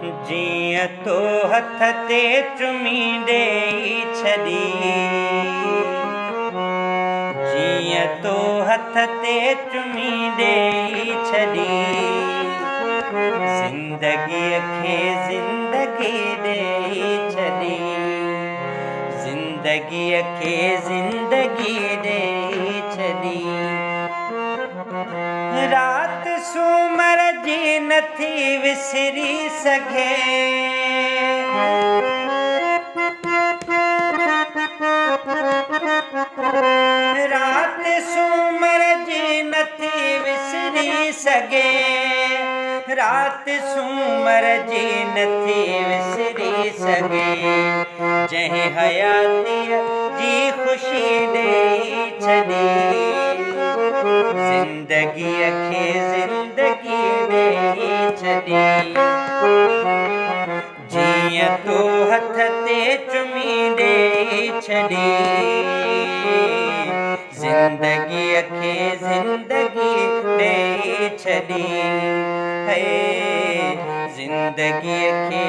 जीअं तो हथ ते चुमी ॾेई छॾी, जीअं तो हथ ते चुमी ॾेई छॾी, ज़िंदगीअ खे ज़िंदगी ॾेई छॾी, ज़िंदगीअ खे ज़िंदगी ॾेई छॾी। रात सूमर जी नथी विसरी सघे, रात सूमर जी नथी विसरी सघे, रात सूमर जी नथी विसरी सघे, जंहिं हयातीअ जी ख़ुशी ॾेई छॾी, ज़िंदगीअ खे ज़िंदगी ॾेई छॾी। जीअं तो हथ ते चुमी ॾेई छॾी, ज़िंदगीअ खे ज़िंदगी ॾेई छॾी, ज़िंदगीअ खे